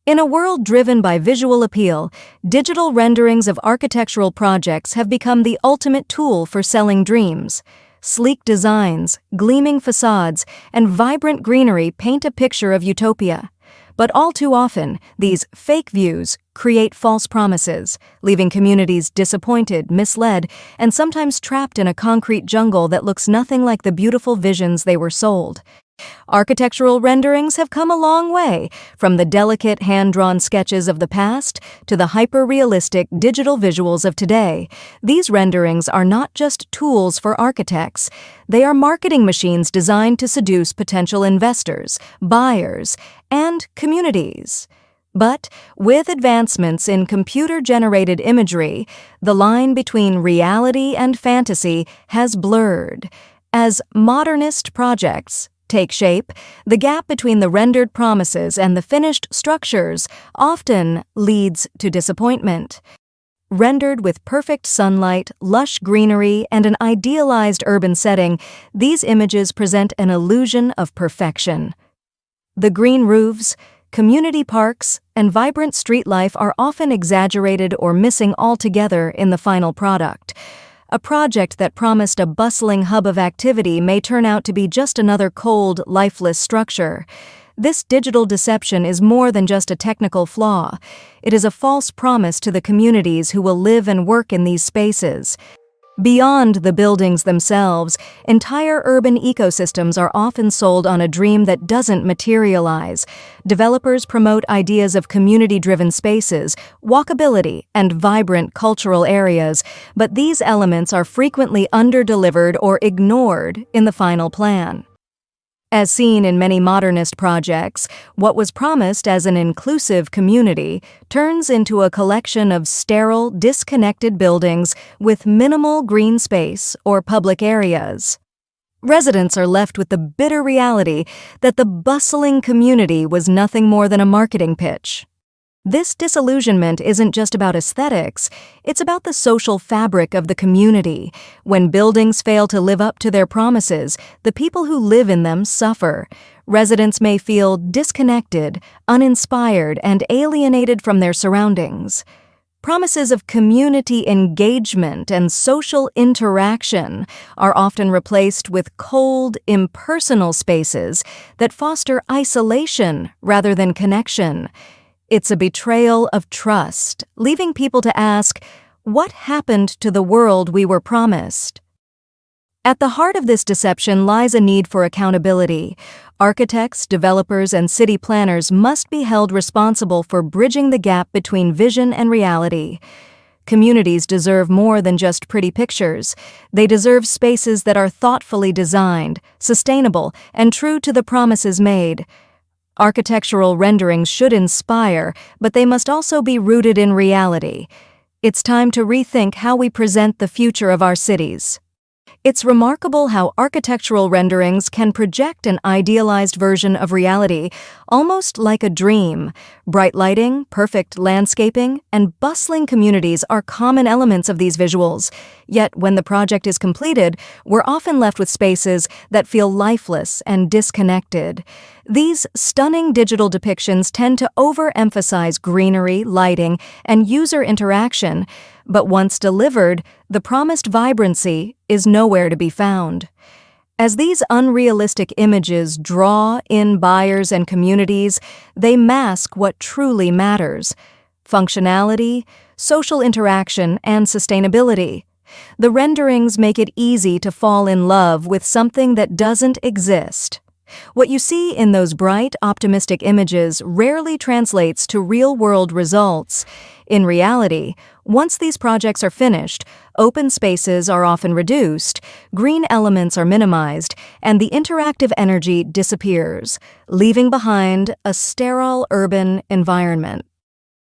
In a world driven by visual appeal, digital renderings of architectural projects have become the ultimate tool for selling dreams. Sleek designs, gleaming facades, and vibrant greenery paint a picture of utopia. But all too often, these fake views create false promises, leaving communities disappointed, misled, and sometimes trapped in a concrete jungle that looks nothing like the beautiful visions they were sold. Architectural renderings have come a long way, from the delicate hand-drawn sketches of the past to the hyper-realistic digital visuals of today. These renderings are not just tools for architects. They are marketing machines designed to seduce potential investors, buyers, and communities. But with advancements in computer-generated imagery, the line between reality and fantasy has blurred. As modernist projects take shape, the gap between the rendered promises and the finished structures often leads to disappointment. Rendered with perfect sunlight, lush greenery, and an idealized urban setting, these images present an illusion of perfection. The green roofs, community parks, and vibrant street life are often exaggerated or missing altogether in the final product. A project that promised a bustling hub of activity may turn out to be just another cold, lifeless structure. This digital deception is more than just a technical flaw. It is a false promise to the communities who will live and work in these spaces. Beyond the buildings themselves, entire urban ecosystems are often sold on a dream that doesn't materialize. Developers promote ideas of community-driven spaces, walkability, and vibrant cultural areas, but these elements are frequently under-delivered or ignored in the final plan. As seen in many modernist projects, what was promised as an inclusive community turns into a collection of sterile, disconnected buildings with minimal green space or public areas. Residents are left with the bitter reality that the bustling community was nothing more than a marketing pitch. This disillusionment isn't just about aesthetics, it's about the social fabric of the community. When buildings fail to live up to their promises, the people who live in them suffer. Residents may feel disconnected, uninspired, and alienated from their surroundings. Promises of community engagement and social interaction are often replaced with cold, impersonal spaces that foster isolation rather than connection. It's a betrayal of trust, leaving people to ask, what happened to the world we were promised? At the heart of this deception lies a need for accountability. Architects, developers, and city planners must be held responsible for bridging the gap between vision and reality. Communities deserve more than just pretty pictures. They deserve spaces that are thoughtfully designed, sustainable, and true to the promises made. Architectural renderings should inspire, but they must also be rooted in reality. It's time to rethink how we present the future of our cities. It's remarkable how architectural renderings can project an idealized version of reality, almost like a dream. Bright lighting, perfect landscaping, and bustling communities are common elements of these visuals. Yet, when the project is completed, we're often left with spaces that feel lifeless and disconnected. These stunning digital depictions tend to overemphasize greenery, lighting, and user interaction, but once delivered, the promised vibrancy is nowhere to be found. As these unrealistic images draw in buyers and communities, they mask what truly matters: functionality, social interaction, and sustainability. The renderings make it easy to fall in love with something that doesn't exist. What you see in those bright, optimistic images rarely translates to real-world results. In reality, once these projects are finished, open spaces are often reduced, green elements are minimized, and the interactive energy disappears, leaving behind a sterile urban environment.